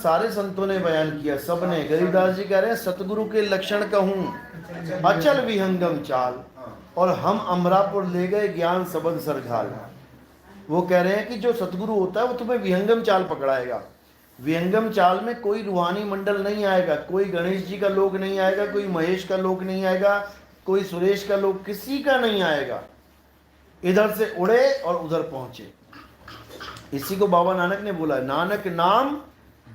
सारे संतों ने बयान किया, सबने। गरीबदास जी कह रहे हैं सतगुरु के लक्षण कहूं अचल विहंगम चाल, और हम अमरापुर ले गए ज्ञान सबद सरघाल। वो कह रहे हैं कि जो सतगुरु होता है वो तुम्हें विहंगम चाल पकड़ाएगा। विहंगम चाल में कोई रूहानी मंडल नहीं आएगा, कोई गणेश जी का लोग नहीं आएगा, कोई महेश का लोग नहीं आएगा, कोई सुरेश का लोग, किसी का नहीं आएगा। इधर से उड़े और उधर पहुंचे। इसी को बाबा नानक ने बोला, नानक नाम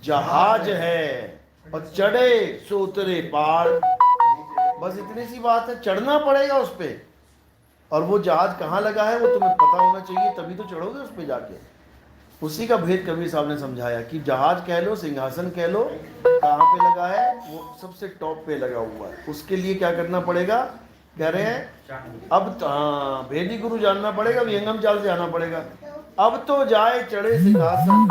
जहाज है और चढ़े सो उतरे पार। बस इतनी सी बात है, चढ़ना पड़ेगा उस पे। और वो जहाज कहाँ लगा है वो तुम्हें पता होना चाहिए, तभी तो चढ़ोगे उस पे जाके। उसी का भेद कबीर साहब ने समझाया कि जहाज कह लो, सिंहासन कह लो, कहाँ पे लगा है, वो सबसे टॉप पे लगा हुआ है। उसके लिए क्या करना पड़ेगा, कह रहे हैं अब तो हाँ भेदी गुरु जानना पड़ेगा, विहंगम चाल से आना पड़ेगा। अब तो जाए चढ़े सिंहासन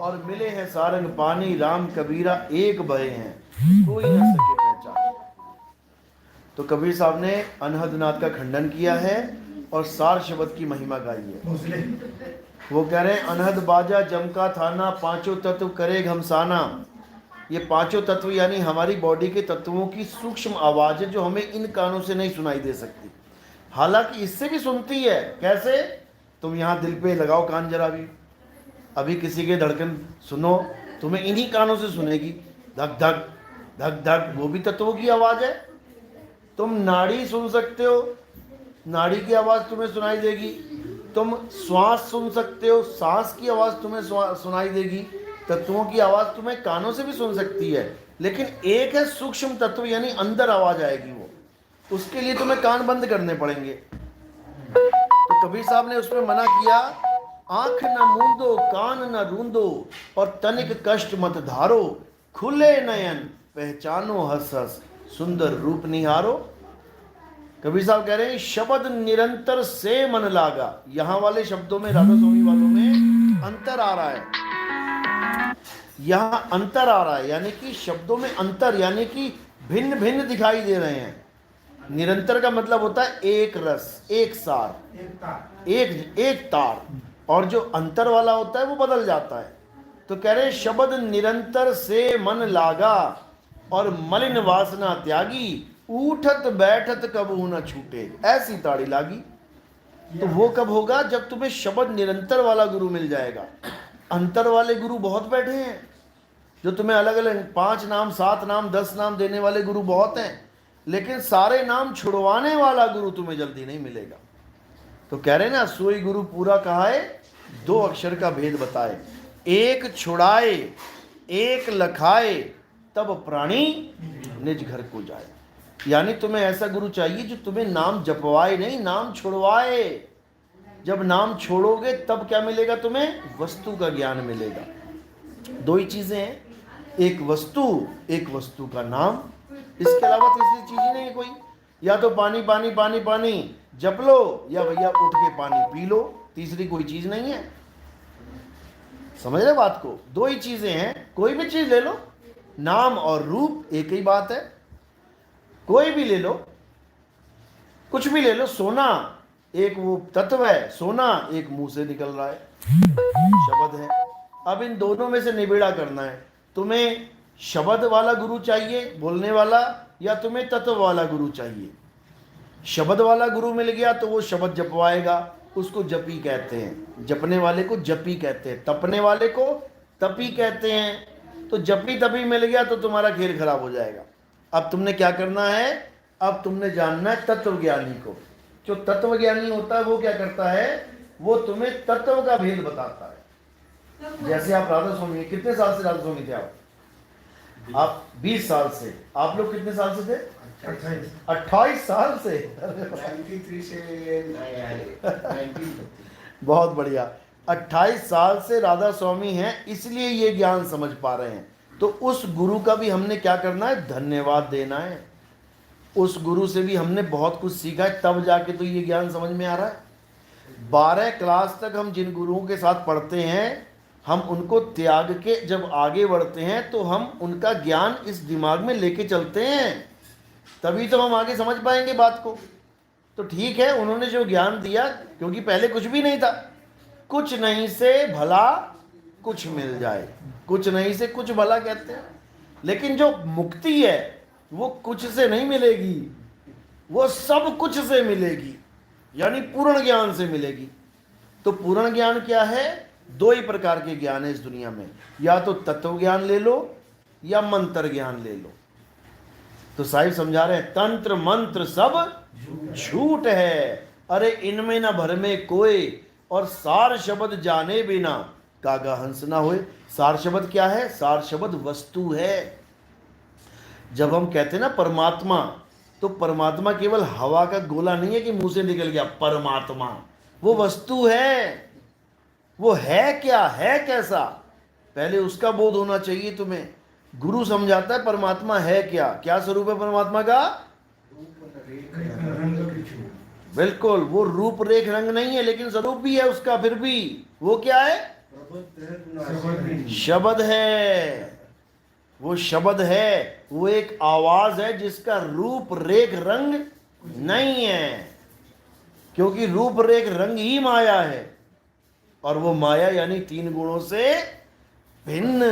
और मिले हैं सारंग पानी, राम कबीरा एक भय हैं कोई न सके पहचान। तो कबीर साहब ने अनहदनाथ का खंडन किया है और सार शब्द की महिमा गाई है। वो कह रहे हैं अनहद बाजा जमका थाना, पांचों तत्व करे घमसाना। ये पांचों तत्व यानी हमारी बॉडी के तत्वों की सूक्ष्म आवाज है जो हमें इन कानों से नहीं सुनाई दे सकती, हालांकि इससे भी सुनती है। कैसे? तुम यहाँ दिल पे लगाओ कान जरा भी, अभी किसी के धड़कन सुनो, तुम्हें इन्हीं कानों से सुनेगी, धक धक धक धक, वो भी तत्वों की आवाज है। तुम नाड़ी सुन सकते हो, नाड़ी की आवाज तुम्हें सुनाई देगी। तुम श्वास सुन सकते हो, सांस की आवाज तुम्हें सुनाई देगी। तत्वों की आवाज तुम्हें कानों से भी सुन सकती है, लेकिन एक है सूक्ष्म तत्व यानी अंदर आवाज आएगी, वो उसके लिए तुम्हें कान बंद करने पड़ेंगे। तो कबीर साहब ने उसमें मना किया, आंख न मूंदो कान न रूंदो और तनिक कष्ट मत धारो, खुले नयन पहचानो हंस हंस सुंदर रूप निहारो। कबीर साहब कह रहे हैं शब्द निरंतर से मन लागा। यहां वाले शब्दों में, राधा स्वामी वालों में अंतर आ रहा है, यहां अंतर आ रहा है, यानी कि शब्दों में अंतर, यानी कि भिन्न भिन्न दिखाई दे रहे हैं। निरंतर का मतलब होता है एक रस, एक सार, एक तार, और जो अंतर वाला होता है वो बदल जाता है। तो कह रहे शब्द निरंतर से मन लागा और मलिन वासना त्यागी, उठत बैठत कबू न छूटे ऐसी ताड़ी लागी। तो वो कब होगा? जब तुम्हें शब्द निरंतर वाला गुरु मिल जाएगा। अंतर वाले गुरु बहुत बैठे हैं, जो तुम्हें अलग अलग 5 नाम 7 नाम 10 नाम देने वाले गुरु बहुत हैं, लेकिन सारे नाम छुड़वाने वाला गुरु तुम्हें जल्दी नहीं मिलेगा। तो कह रहे ना, सोई गुरु पूरा कहा है, 2 अक्षर का भेद बताए, एक छुड़ाए एक लखाए, तब प्राणी निज घर को जाए। यानी तुम्हें ऐसा गुरु चाहिए जो तुम्हें नाम जपवाए नहीं, नाम छुड़वाए। जब नाम छोड़ोगे तब क्या मिलेगा तुम्हें? वस्तु का ज्ञान मिलेगा। 2 ही चीजें हैं, एक वस्तु का नाम, इसके अलावा तीसरी चीज ही नहीं है कोई। या तो पानी पानी पानी पानी जप लो, या भैया उठ के पानी पी लो, तीसरी कोई चीज नहीं है। समझ रहे बात को? 2 ही चीजें हैं, कोई भी चीज ले लो, नाम और रूप एक ही बात है। कोई भी ले लो, कुछ भी ले लो, सोना एक वो तत्व है, सोना एक मुंह से निकल रहा है, शब्द है। अब इन दोनों में से निबेड़ा करना है। तुम्हें शब्द वाला गुरु चाहिए बोलने वाला, या तुम्हें तत्व वाला गुरु चाहिए? शब्द वाला गुरु मिल गया तो वो शब्द जपवाएगा, उसको जपी कहते हैं। जपने वाले को जपी कहते हैं, तपने वाले को तपी कहते हैं। तो जपी तपी मिल गया तो तुम्हारा खेल खराब हो जाएगा। अब तुमने क्या करना है? अब तुमने जानना है तत्वज्ञानी को। जो तत्वज्ञानी होता है वो क्या करता है? वो तुम्हें तत्व का भेद बताता है। जैसे आप राधा स्वामी, कितने साल से राधा स्वामी थे आप 20 साल से। आप लोग कितने साल से थे? 28 साल से। 93 से 19 बहुत बढ़िया। 28 साल से राधा स्वामी हैं, इसलिए ये ज्ञान समझ पा रहे हैं। तो उस गुरु का भी हमने क्या करना है? धन्यवाद देना है। उस गुरु से भी हमने बहुत कुछ सीखा है, तब जाके तो ये ज्ञान समझ में आ रहा है। 12 क्लास तक हम जिन गुरुओं के साथ पढ़ते हैं, हम उनको त्याग के जब आगे बढ़ते हैं तो हम उनका ज्ञान इस दिमाग में लेके चलते हैं, तभी तो हम आगे समझ पाएंगे बात को। तो ठीक है, उन्होंने जो ज्ञान दिया, क्योंकि पहले कुछ भी नहीं था, कुछ नहीं से भला कुछ मिल जाए। कुछ नहीं से कुछ भला कहते हैं, लेकिन जो मुक्ति है वो कुछ से नहीं मिलेगी, वो सब कुछ से मिलेगी, यानी पूर्ण ज्ञान से मिलेगी। तो पूर्ण ज्ञान क्या है? दो ही प्रकार के ज्ञान है इस दुनिया में, या तो तत्व ज्ञान ले लो या मंत्र ज्ञान ले लो। तो साहिब समझा रहे हैं तंत्र मंत्र सब झूठ है, अरे इनमें न भर में कोई, और सार शब्द जाने बिना कागा हंस ना होए। सार शब्द क्या है? सार शब्द वस्तु है। जब हम कहते हैं ना परमात्मा, तो परमात्मा केवल हवा का गोला नहीं है कि मुंह से निकल गया परमात्मा, वो वस्तु है। वो है क्या, है कैसा, पहले उसका बोध होना चाहिए तुम्हें। गुरु समझाता है परमात्मा है क्या, क्या स्वरूप है परमात्मा का? बिल्कुल, वो रूप रेख रंग नहीं है, लेकिन स्वरूप भी है उसका। फिर भी वो क्या है? शब्द है। वो शब्द है, वो एक आवाज है जिसका रूप रेख रंग नहीं है, क्योंकि रूप रेख रंग ही माया है, और वो माया यानी तीन गुणों से भिन्न।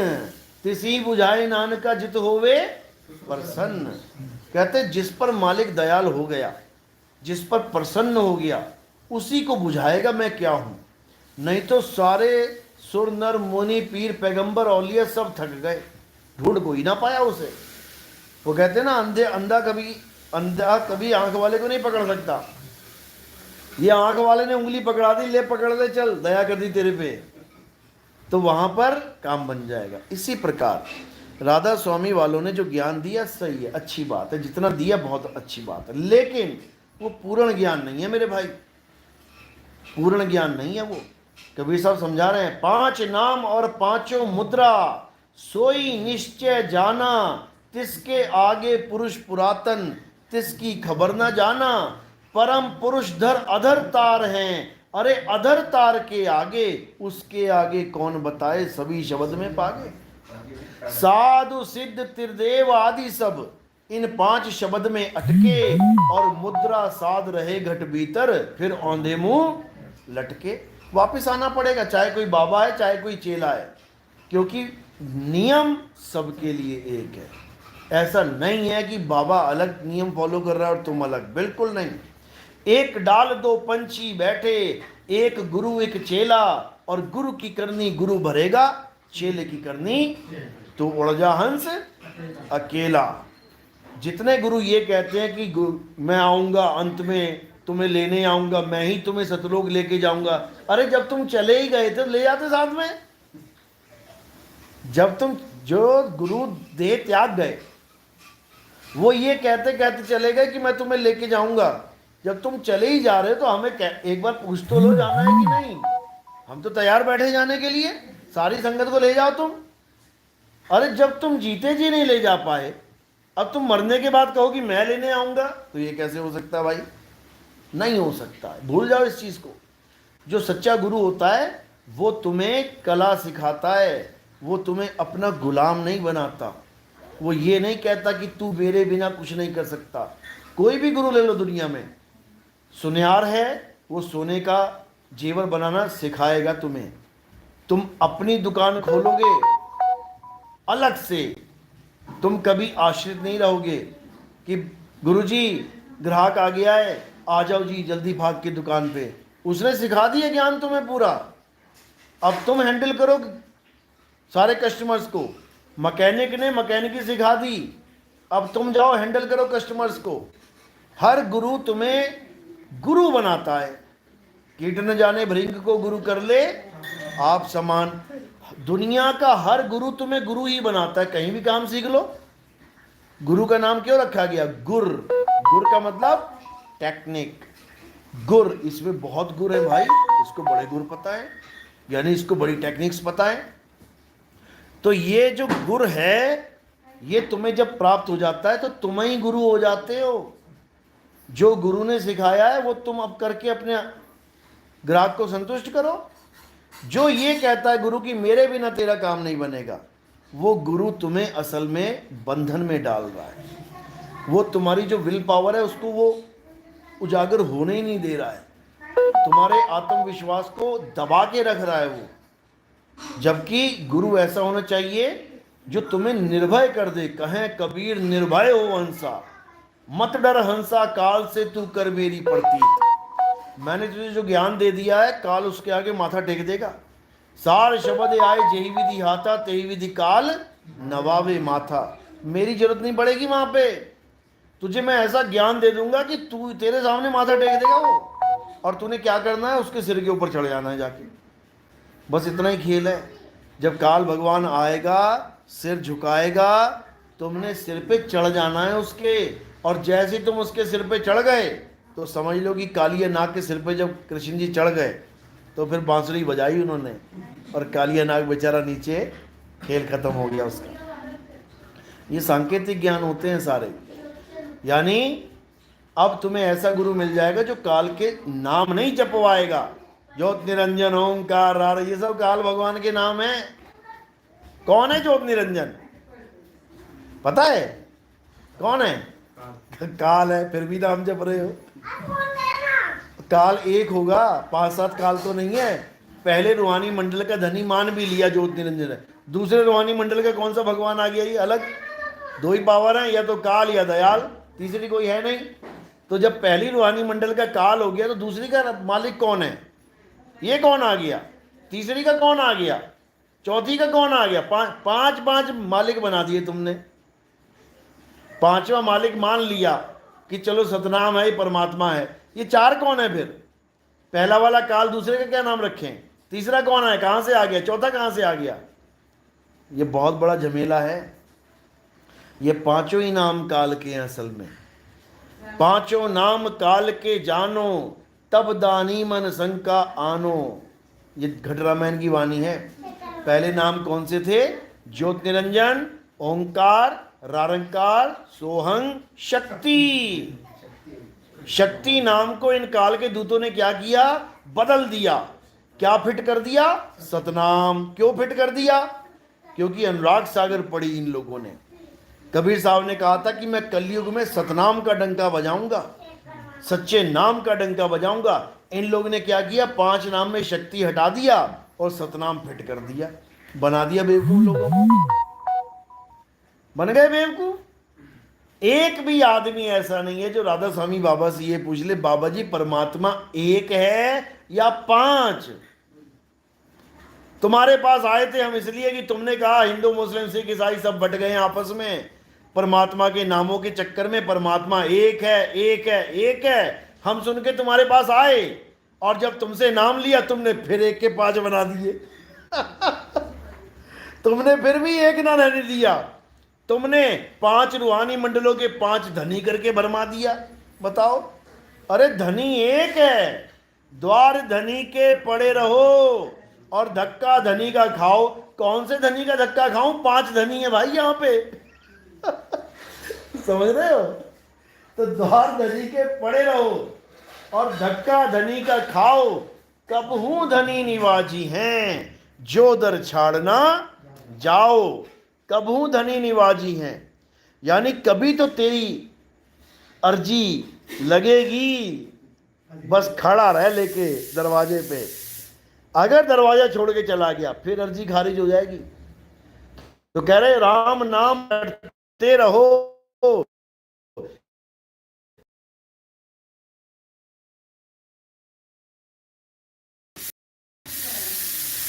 तिसी बुझाए नानका जित होवे प्रसन्न। कहते जिस पर मालिक दयाल हो गया, जिस पर प्रसन्न हो गया, उसी को बुझाएगा मैं क्या हूं। नहीं तो सारे सुर नर मुनि पीर पैगंबर औलिया सब थक गए, ढूंढ कोई ना पाया उसे। वो कहते ना अंधा कभी आंख वाले को नहीं पकड़ सकता। ये आंख वाले ने उंगली पकड़ा दी, ले पकड़ ले, चल दया कर दी तेरे पे, तो वहां पर काम बन जाएगा। इसी प्रकार राधा स्वामी वालों ने जो ज्ञान दिया सही है, अच्छी बात है, जितना दिया बहुत अच्छी बात है, लेकिन वो पूर्ण ज्ञान नहीं है मेरे भाई, पूर्ण ज्ञान नहीं है वो। कबीर साहब समझा रहे हैं, पांच नाम और पांचों मुद्रा सोई निश्चय जाना, तिसके आगे पुरुष पुरातन तिसकी खबर न जाना। परम पुरुष धर अधर तार हैं, अरे अधर तार के आगे उसके आगे कौन बताए, सभी शब्द में पागे। साधु सिद्ध त्रिदेव आदि सब इन पांच शब्द में अटके, और मुद्रा साध रहे घट भीतर, फिर औंधे मुंह लटके। वापिस आना पड़ेगा, चाहे कोई बाबा है चाहे कोई चेला है, क्योंकि नियम सबके लिए एक है। ऐसा नहीं है कि बाबा अलग नियम फॉलो कर रहा है और तुम अलग, बिल्कुल नहीं। एक डाल दो पंछी बैठे, एक गुरु एक चेला, और गुरु की करनी गुरु भरेगा, चेले की करनी तो उड़ जा हंस अकेला। जितने गुरु ये कहते हैं कि मैं आऊंगा अंत में तुम्हें लेने आऊंगा, मैं ही तुम्हें सतलोक लेके जाऊंगा, अरे जब तुम चले ही गए थे ले जाते साथ में। जब तुम जो गुरु देह त्याग गए, वो ये कहते कहते चले गए कि मैं तुम्हें लेके जाऊंगा, जब तुम चले ही जा रहे हो तो हमें एक बार पूछ तो लो जाना है कि नहीं। हम तो तैयार बैठे जाने के लिए, सारी संगत को ले जाओ तुम। अरे जब तुम जीते जी नहीं ले जा पाए, अब तुम मरने के बाद कहो कि मैं लेने आऊंगा, तो ये कैसे हो सकता है भाई? नहीं हो सकता है, भूल जाओ इस चीज को। जो सच्चा गुरु होता है वो तुम्हें कला सिखाता है, वो तुम्हें अपना गुलाम नहीं बनाता। वो ये नहीं कहता कि तू मेरे बिना कुछ नहीं कर सकता। कोई भी गुरु ले लो दुनिया में, सुनियार है, वो सोने का जेवर बनाना सिखाएगा तुम्हें। तुम अपनी दुकान खोलोगे अलग से, तुम कभी आश्रित नहीं रहोगे कि गुरुजी ग्राहक आ गया है, आ जाओ जी जल्दी भाग के दुकान पे। उसने सिखा दिया ज्ञान तुम्हें पूरा, अब तुम हैंडल करो सारे कस्टमर्स को। मैकेनिक ने मैकेनिकी सिखा दी, अब तुम जाओ हैंडल करो कस्टमर्स को। हर गुरु तुम्हें गुरु बनाता है। कीट न जाने भृंग को गुरु कर ले आप समान। दुनिया का हर गुरु तुम्हें गुरु ही बनाता है। कहीं भी काम सीख लो, गुरु का नाम क्यों रखा गया? गुर। गुर का मतलब टेक्निक। गुर, इसमें बहुत गुर है भाई, इसको बड़े गुर पता है, यानी इसको बड़ी टेक्निक्स पता है। तो ये जो गुर है, ये तुम्हें जब प्राप्त हो जाता है तो तुम ही गुरु हो जाते हो। जो गुरु ने सिखाया है वो तुम अब करके अपने ग्राहक को संतुष्ट करो। जो ये कहता है गुरु की मेरे बिना तेरा काम नहीं बनेगा, वो गुरु तुम्हें असल में बंधन में डाल रहा है। वो तुम्हारी जो विल पावर है उसको वो उजागर होने ही नहीं दे रहा है, तुम्हारे आत्मविश्वास को दबा के रख रहा है वो। जबकि गुरु ऐसा होना चाहिए जो तुम्हें निर्भय कर दे। कहें कबीर निर्भय हो हंसा, मत डर हंसा काल से तू कर मेरी प्रतीत। मैंने तुझे जो ज्ञान दे दिया है, काल उसके आगे माथा टेक देगा। सार शब्द आए जेहि विधि हाथा, तेहि विधि काल नवावे माथा। मेरी जरूरत नहीं पड़ेगी वहां पे। तुझे मैं ऐसा ज्ञान दे दूंगा कि तू तेरे सामने माथा टेक देगा वो, और तूने क्या करना है, उसके सिर के ऊपर चढ़ जाना है जाके। बस इतना ही खेल है। जब काल भगवान आएगा, सिर झुकाएगा, तुमने सिर पे चढ़ जाना है उसके। और जैसे ही तुम उसके सिर पे चढ़ गए तो समझ लो कि कालिया नाग के सिर पे जब कृष्ण जी चढ़ गए तो फिर बांसुरी बजाई उन्होंने, और कालिया नाग बेचारा नीचे, खेल खत्म हो गया उसका। ये सांकेतिक ज्ञान होते हैं सारे। यानी अब तुम्हें ऐसा गुरु मिल जाएगा जो काल के नाम नहीं जपवाएगा। ज्योत निरंजन ओंकार रार, ये सब काल भगवान के नाम है। कौन है ज्योत निरंजन? पता है कौन है? काल है। फिर भी नाम जप रहे हो। काल एक होगा, 5-7 काल तो नहीं है। पहले रूहानी मंडल का धनी मान भी लिया ज्योत निरंजन है, दूसरे रूहानी मंडल का कौन सा भगवान आ गया? ये अलग 2 ही पावर है, या तो काल या दयाल, तीसरी कोई है नहीं। तो जब पहली रूहानी मंडल का काल हो गया तो दूसरी का मालिक कौन है? ये कौन आ गया? तीसरी का कौन आ गया? चौथी का कौन आ गया? पांच मालिक बना दिए तुमने। 5वां मालिक मान लिया कि चलो सतनाम है, परमात्मा है। ये 4 कौन है फिर? पहला वाला काल, दूसरे का क्या नाम रखें? तीसरा कौन है? कहां से आ गया? चौथा कहां से आ गया? ये बहुत बड़ा झमेला है। ये 5 ही नाम काल के हैं असल में। 5 नाम काल के जानो, तब दानी मन शंका आनो। ये घट रामायण की वाणी है। पहले नाम कौन से थे? ज्योत निरंजन, ओंकार, रारंकार, सोहंग, शक्ति। शक्ति नाम को इन काल के दूतों ने क्या किया? बदल दिया। क्या फिट कर दिया? सतनाम। क्यों फिट कर दिया? क्योंकि अनुराग सागर पड़ी इन लोगों ने। कबीर साहब ने कहा था कि मैं कलयुग में सतनाम का डंका बजाऊंगा, सच्चे नाम का डंका बजाऊंगा। इन लोगों ने क्या किया? 5 नाम में शक्ति हटा दिया और सतनाम फिट कर दिया, बना दिया बेवकूफ लोगों को। बन गए बेवकूफ। एक भी आदमी ऐसा नहीं है जो राधा स्वामी बाबा से ये पूछ ले, बाबा जी परमात्मा एक है या 5? तुम्हारे पास आए थे हम इसलिए कि तुमने कहा हिंदू मुस्लिम सिख ईसाई सब बट गए आपस में परमात्मा के नामों के चक्कर में। परमात्मा एक है, एक है, एक है। हम सुन के तुम्हारे पास आए, और जब तुमसे नाम लिया तुमने फिर 1 के 5 बना दिए। तुमने फिर भी 1 ना रहने दिया। तुमने 5 रूहानी मंडलों के 5 धनी करके भरमा दिया। बताओ। अरे धनी एक है, द्वार धनी के पड़े रहो और धक्का धनी का खाओ। कौन से धनी का धक्का खाऊं? 5 धनी है भाई यहाँ पे। समझ रहे हो? तो द्वार धनी के पड़े रहो और धक्का धनी का खाओ। कब हूं धनी निवाजी हैं, जो दर छाड़ना जाओ। कब हूं धनी निवाजी हैं, यानी कभी तो तेरी अर्जी लगेगी। बस खड़ा रह लेके दरवाजे पे। अगर दरवाजा छोड़ के चला गया फिर अर्जी खारिज हो जाएगी। तो कह रहे राम नाम रटते रहो,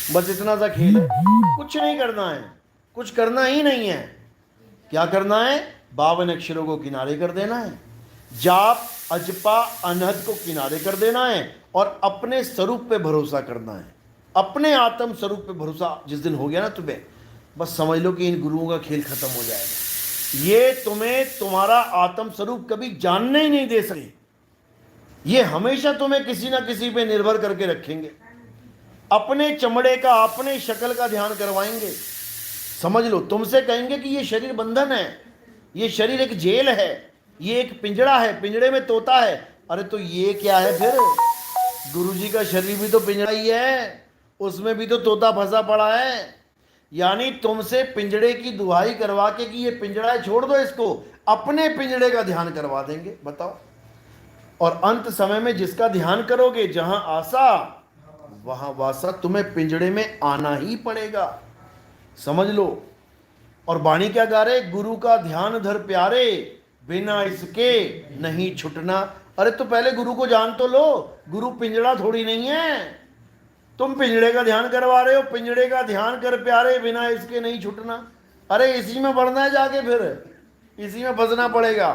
बस इतना सा खेल है। कुछ नहीं करना है, कुछ करना ही नहीं है। क्या करना है? 52 अक्षरों को किनारे कर देना है, जाप अजपा अनहद को किनारे कर देना है, और अपने स्वरूप पे भरोसा करना है। अपने आत्म स्वरूप पे भरोसा जिस दिन हो गया ना तुम्हें, बस समझ लो कि इन गुरुओं का खेल खत्म हो जाएगा। ये तुम्हें तुम्हारा आत्म स्वरूप कभी जानने ही नहीं दे सके। ये हमेशा तुम्हें किसी ना किसी पे निर्भर करके रखेंगे। अपने चमड़े का, अपने शक्ल का ध्यान करवाएंगे। समझ लो, तुमसे कहेंगे कि ये शरीर बंधन है, ये शरीर एक जेल है, ये एक पिंजड़ा है, पिंजड़े में तोता है। अरे तो ये क्या है फिर? गुरुजी का शरीर भी तो पिंजड़ा ही है, उसमें भी तो तोता फंसा पड़ा है। यानी तुमसे पिंजड़े की दुहाई करवा के कि ये पिंजड़ा है छोड़ दो इसको, अपने पिंजड़े का ध्यान करवा देंगे। बताओ। और अंत समय में जिसका ध्यान करोगे, जहां आशा वहां वासा तुम्हें पिंजड़े में आना ही पड़ेगा, समझ लो। और वाणी क्या गा रहे, गुरु का ध्यान धर प्यारे, बिना इसके नहीं छुटना। अरे तो पहले गुरु को जान तो लो, गुरु पिंजड़ा थोड़ी नहीं है। तुम पिंजड़े का ध्यान करवा रहे हो, पिंजड़े का ध्यान कर प्यारे, बिना इसके नहीं छुटना। अरे इसी में बढ़ना है जाके, फिर इसी में फंसना पड़ेगा।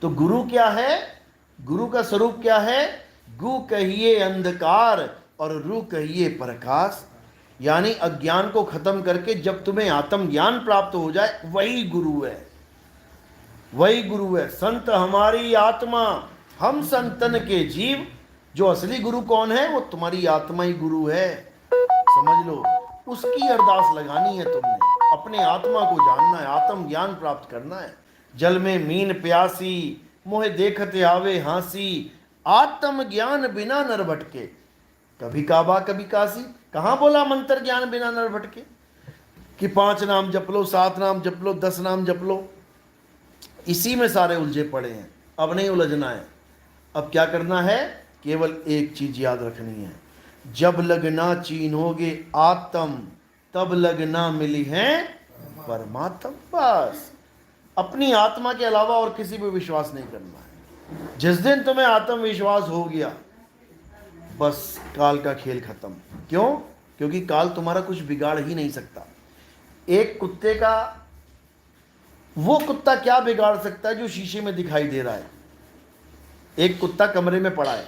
तो गुरु क्या है, गुरु का स्वरूप क्या है, गु कहिए अंधकार और रू कहिए प्रकाश। यानी अज्ञान को खत्म करके जब तुम्हें आत्मज्ञान प्राप्त हो जाए, वही गुरु है, वही गुरु है। संत हमारी आत्मा, हम संतन के जीव। जो असली गुरु कौन है, वो तुम्हारी आत्मा ही गुरु है, समझ लो। उसकी अरदास लगानी है तुमने, अपने आत्मा को जानना है, आत्मज्ञान प्राप्त करना है। जल में मीन प्यासी, मोहे देखते आवे हांसी, आत्मज्ञान बिना नर भटके। कभी काबा कभी काशी, कहां बोला मंत्र ज्ञान बिना नर भटके, कि 5 नाम जप लो, 7 नाम जप लो, 10 नाम जप लो। इसी में सारे उलझे पड़े हैं, अब नहीं उलझना है। अब क्या करना है, केवल एक चीज याद रखनी है, जब लगना चीनोगे आत्म, तब लगना मिली है परमात्म। बस अपनी आत्मा के अलावा और किसी पे विश्वास नहीं करना है। जिस दिन तुम्हें आत्मविश्वास हो गया, बस काल का खेल खत्म। क्यों? क्योंकि काल तुम्हारा कुछ बिगाड़ ही नहीं सकता। एक कुत्ते का, वो कुत्ता क्या बिगाड़ सकता है जो शीशे में दिखाई दे रहा है। एक कुत्ता कमरे में पड़ा है,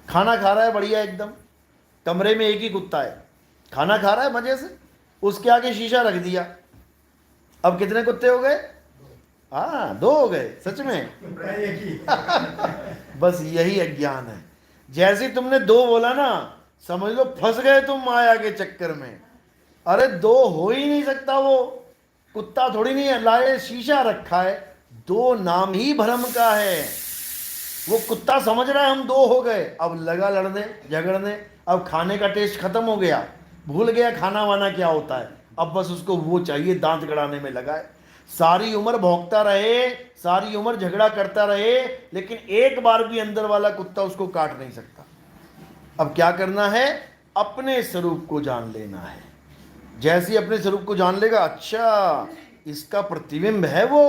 खाना खा रहा है बढ़िया एकदम, कमरे में एक ही कुत्ता है, खाना खा रहा है मजे से, उसके आगे शीशा रख दिया। अब कितने कुत्ते हो गए? हाँ, 2 हो गए, सच में। बस यही अज्ञान है। जैसे तुमने 2 बोला ना, समझ लो फंस गए तुम माया के चक्कर में। अरे 2 हो ही नहीं सकता, वो कुत्ता थोड़ी नहीं है, लाए शीशा रखा है, 2 नाम ही भ्रम का है। वो कुत्ता समझ रहा है हम 2 हो गए, अब लगा लड़ने झगड़ने। अब खाने का टेस्ट खत्म हो गया, भूल गया खाना वाना क्या होता है, अब बस उसको वो चाहिए, दांत गड़ाने में लगा है। सारी उम्र भौंकता रहे, सारी उम्र झगड़ा करता रहे, लेकिन एक बार भी अंदर वाला कुत्ता उसको काट नहीं सकता। अब क्या करना है, अपने स्वरूप को जान लेना है। जैसे ही अपने स्वरूप को जान लेगा, अच्छा इसका प्रतिबिंब है वो,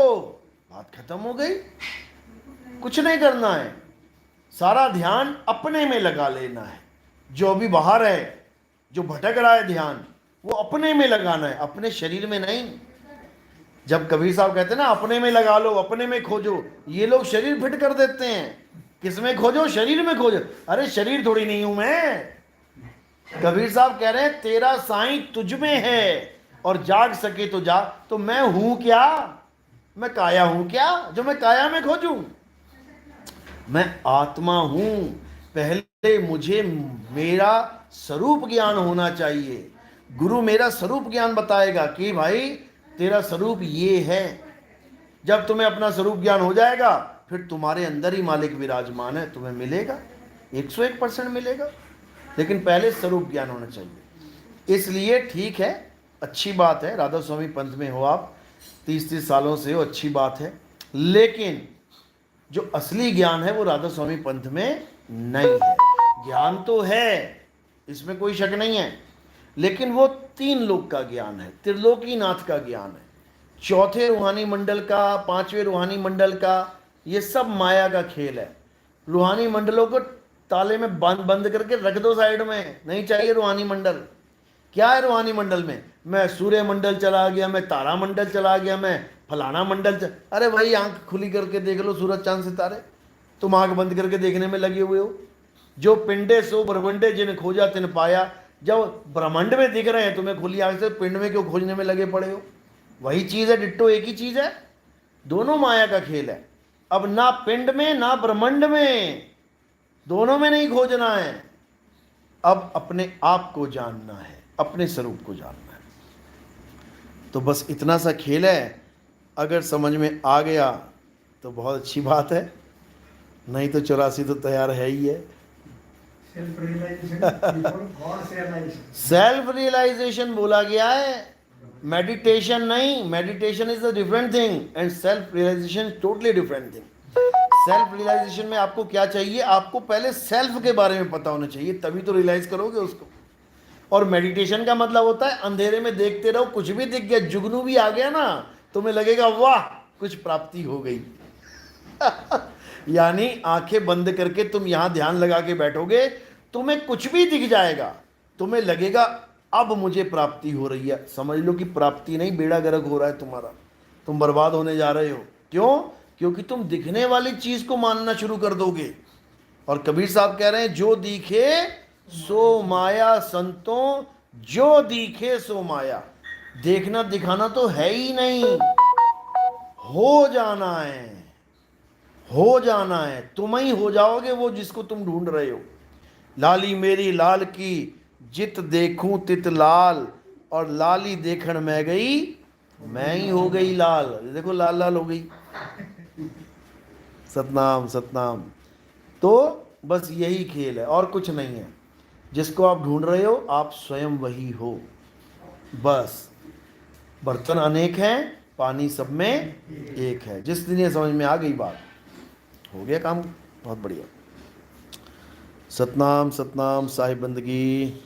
बात खत्म हो गई। कुछ नहीं करना है, सारा ध्यान अपने में लगा लेना है। जो अभी बाहर है, जो भटक रहा है ध्यान, वो अपने में लगाना है, अपने शरीर में नहीं। जब कबीर साहब कहते हैं ना, अपने में लगा लो, अपने में खोजो, ये लोग शरीर फिट कर देते हैं। किस में खोजो? शरीर में खोजो। अरे शरीर थोड़ी नहीं हूं मैं। कबीर साहब कह रहे हैं, तेरा साईं तुझ में है और जाग सके तो जाग। तो मैं हूं क्या? मैं काया हूं क्या जो मैं काया में खोजूं? मैं आत्मा हूं। पहले मुझे मेरा स्वरूप ज्ञान होना चाहिए। गुरु मेरा स्वरूप ज्ञान बताएगा कि भाई तेरा स्वरूप ये है। जब तुम्हें अपना स्वरूप ज्ञान हो जाएगा, फिर तुम्हारे अंदर ही मालिक विराजमान है, तुम्हें मिलेगा, 101% मिलेगा। लेकिन पहले स्वरूप ज्ञान होना चाहिए। इसलिए ठीक है, अच्छी बात है, राधा स्वामी पंथ में हो आप, 30-30 सालों से हो, अच्छी बात है। लेकिन जो असली ज्ञान है वो राधा स्वामी पंथ में नहीं है। ज्ञान तो है, इसमें कोई शक नहीं है, लेकिन वो 3 लोक का ज्ञान है, त्रिलोकीनाथ का ज्ञान है। 4थे रूहानी मंडल का, 5वें रूहानी मंडल का, ये सब माया का खेल है। रूहानी मंडलों को ताले में बंद करके रख दो साइड में, नहीं चाहिए रूहानी मंडल। क्या है रूहानी मंडल में? मैं सूर्य मंडल चला गया, मैं तारा मंडल चला गया, मैं फलाना मंडल अरे भाई आंख खुली करके देख लो सूरज चांद सितारे, तुम आंख बंद करके देखने में लगे हुए हो। जो पिंडे सो ब्रह्मंडे जिन खोजा तिन पाया। जब ब्रह्मांड में दिख रहे हैं तुम्हें खुली आंख से, पिंड में क्यों खोजने में लगे पड़े हो? वही चीज है, डिट्टो एक ही चीज है, दोनों माया का खेल है। अब ना पिंड में ना ब्रह्मांड में, दोनों में नहीं खोजना है। अब अपने आप को जानना है, अपने स्वरूप को जानना है। तो बस इतना सा खेल है। अगर समझ में आ गया तो बहुत अच्छी बात है, नहीं तो 84 तो तैयार है ही है। सेल्फ रियलाइजेशन बोला गया है, मेडिटेशन नहीं। Meditation is a different thing and self realisation totally different thing. Self realisation में आपको क्या चाहिए? आपको पहले सेल्फ के बारे में पता होना चाहिए, तभी तो रियलाइज करोगे उसको। और मेडिटेशन का मतलब होता है अंधेरे में देखते रहो, कुछ भी दिख गया, जुगनू भी आ गया ना, तुम्हें लगेगा वाह कुछ प्राप्ति हो गई। यानी आंखें बंद करके तुम यहां ध्यान लगा के बैठोगे, तुम्हें कुछ भी दिख जाएगा, तुम्हें लगेगा अब मुझे प्राप्ति हो रही है। समझ लो कि प्राप्ति नहीं, बेड़ा गर्क हो रहा है तुम्हारा, तुम बर्बाद होने जा रहे हो। क्यों? क्योंकि तुम दिखने वाली चीज को मानना शुरू कर दोगे। और कबीर साहब कह रहे हैं जो दिखे सो माया संतों, जो दिखे सो माया। देखना दिखाना तो है ही नहीं, हो जाना है, हो जाना है। तुम ही हो जाओगे वो जिसको तुम ढूंढ रहे हो। लाली मेरी लाल की जित देखूं तित लाल, और लाली देखण में गई मैं ही हो गई लाल। देखो लाल लाल हो गई। सतनाम सतनाम। तो बस यही खेल है और कुछ नहीं है। जिसको आप ढूंढ रहे हो आप स्वयं वही हो। बस बर्तन अनेक हैं, पानी सब में एक है। जिस दिन ये समझ में आ गई बात, हो गया काम, बहुत बढ़िया। सतनाम सतनाम, साहिब बंदगी।